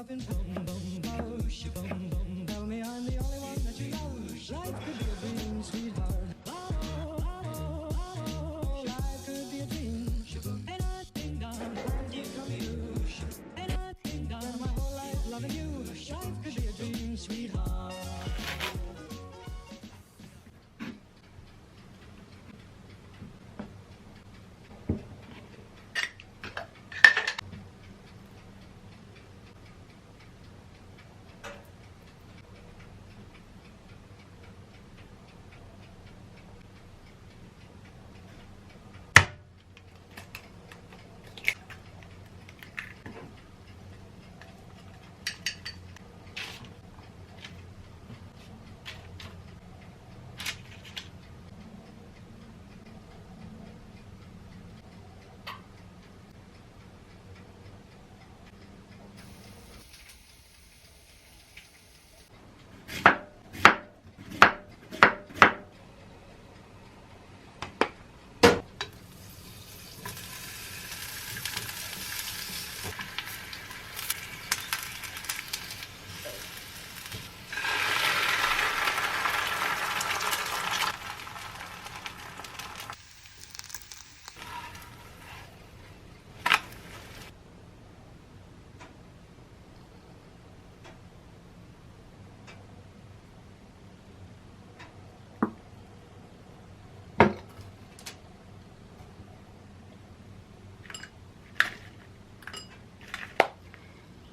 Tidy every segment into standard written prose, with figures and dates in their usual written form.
popping, boom, boom, boom, she boom, boom. Tell me I'm the only one that you love. Life could be a dream, sweetheart. Life could be a dream. Ain't nothing done, you from you. Ain't nothing done, my whole life loving you. Life could be a dream, sweetheart.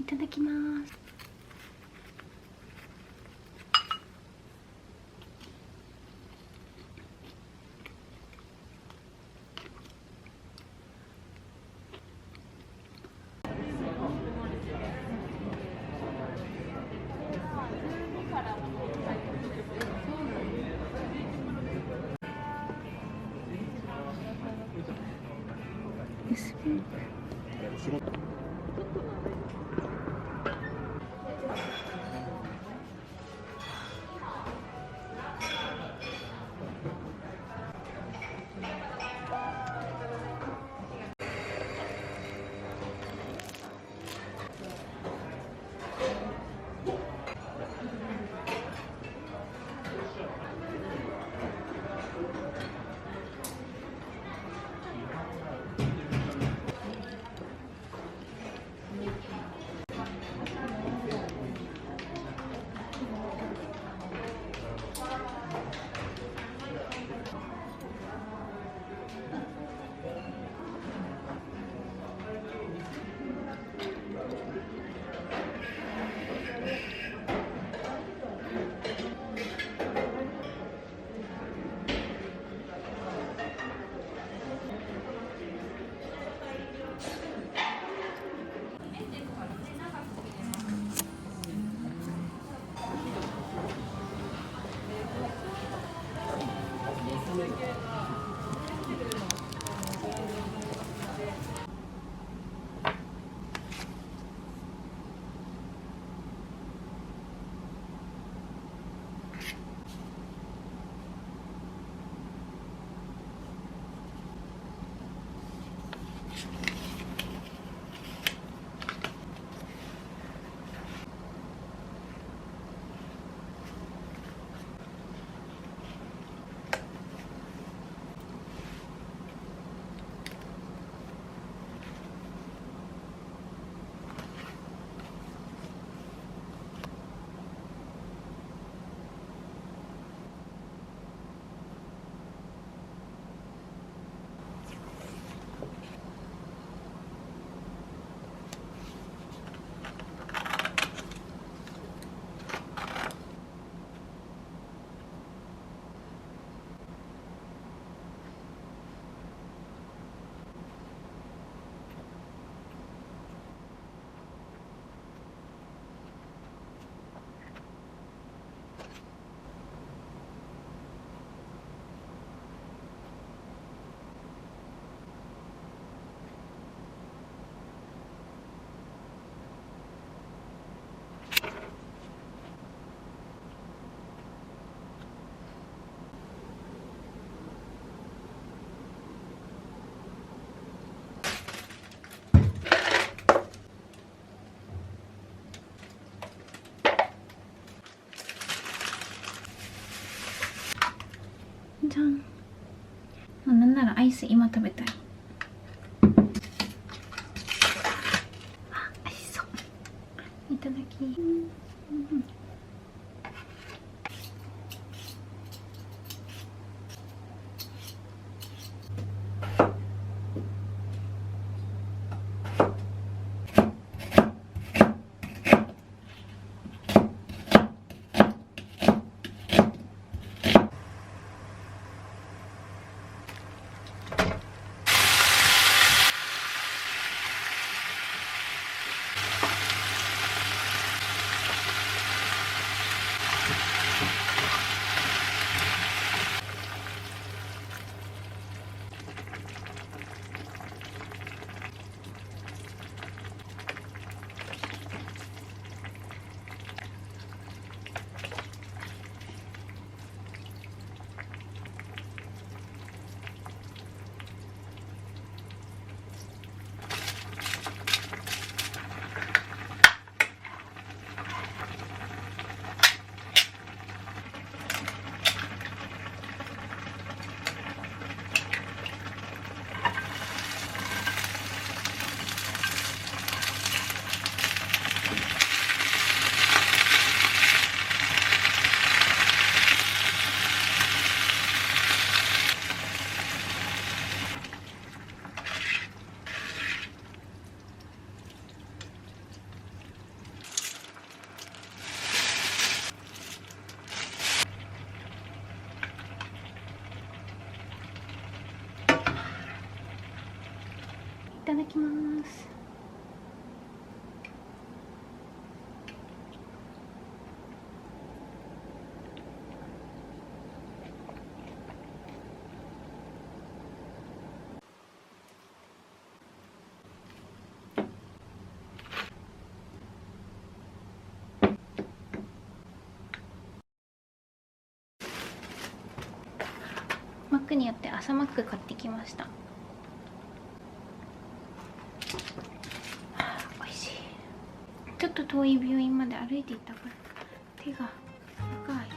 いただきます。じゃん。なんならアイス今食べたい。あ、美味しそう。いただき。いただきます。マックによって朝マック買ってきました。美味しい。ちょっと遠い病院まで歩いていったから手が赤い。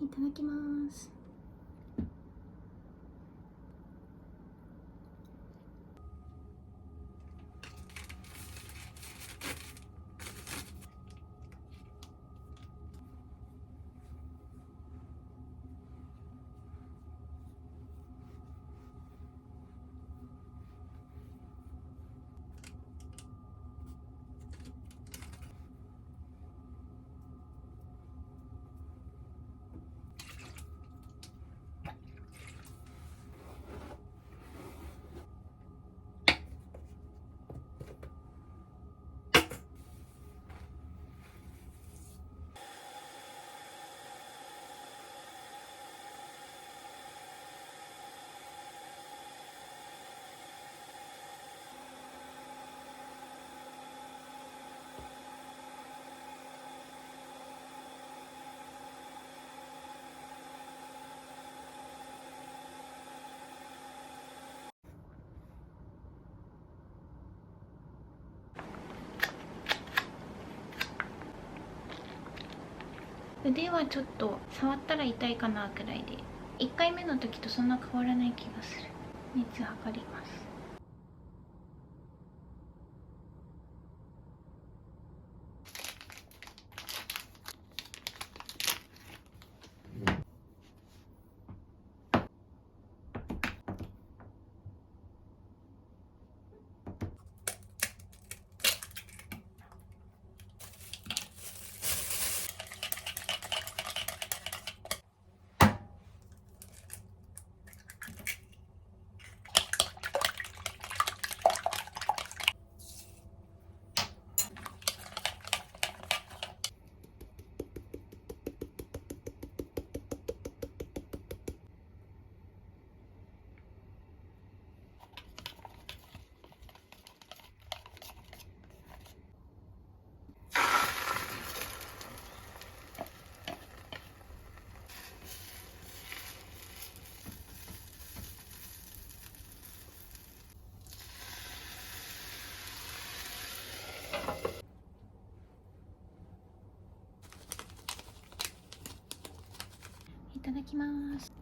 いただきます。腕はちょっと触ったら痛いかなくらいで、1回目の時とそんな変わらない気がする。熱測ります。いただきます。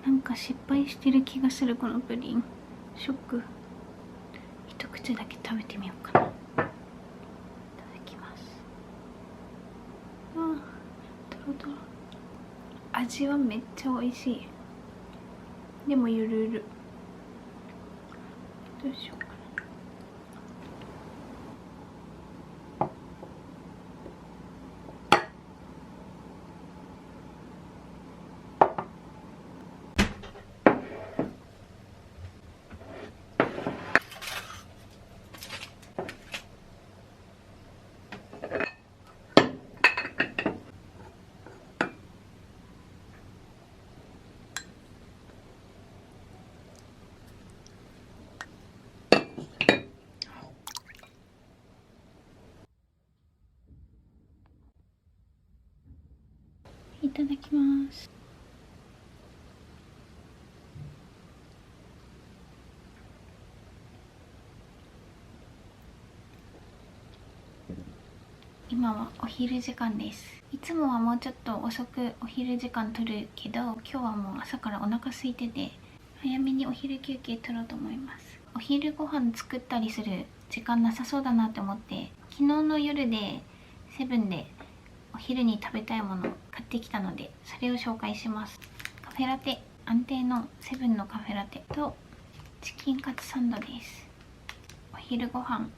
なんか失敗してる気がする、このプリン。ショック。一口だけ食べてみようかな。いただきます。トロトロ。味はめっちゃ美味しい。でもゆるゆる。どうしようかな。いただきます。今はお昼時間です。いつもはもうちょっと遅くお昼時間取るけど、今日はもう朝からお腹空いてて早めにお昼休憩取ろうと思います。お昼ご飯作ったりする時間なさそうだなって思って、昨日の夜でセブンでお昼に食べたいもの買ってきたので、それを紹介します。カフェラテ、安定のセブンのカフェラテとチキンカツサンドです。お昼ご飯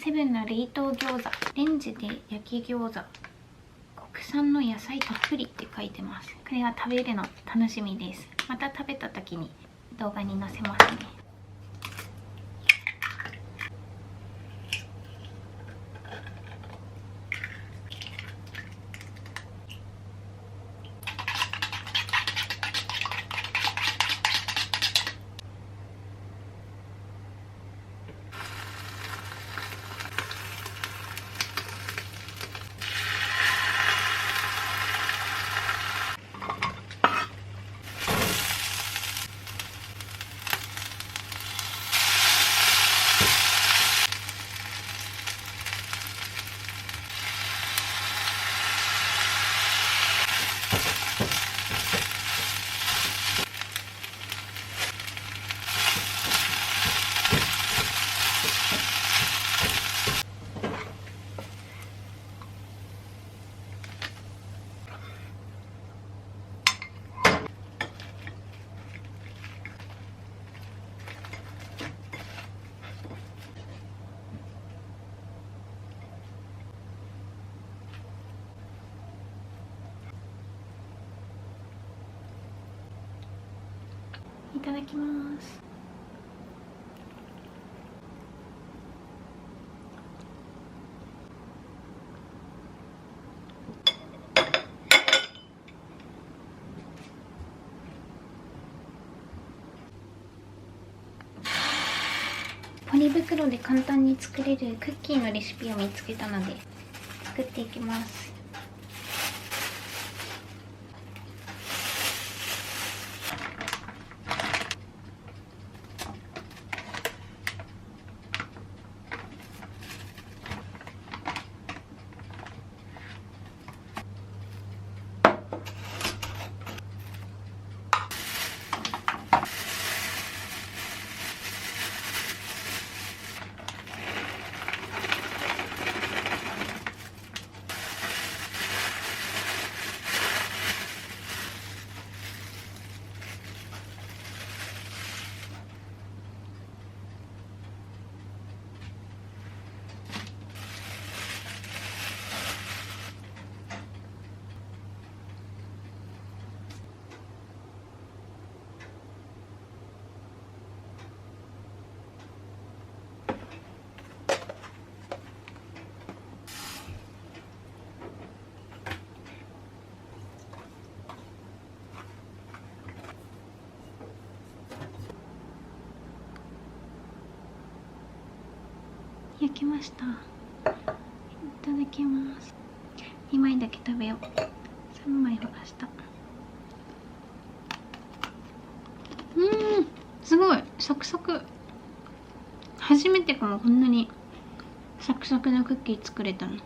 セブンの冷凍餃子、レンジで焼き餃子、国産の野菜たっぷりって書いてます。これは食べるの楽しみです。また食べた時に動画に載せますね。いただきます。ポリ袋で簡単に作れるクッキーのレシピを見つけたので作っていきます。焼きました。いただきます。2枚だけ食べよう。3枚ほらした。すごいサクサク。初めてかもこんなにサクサクなクッキー作れたの。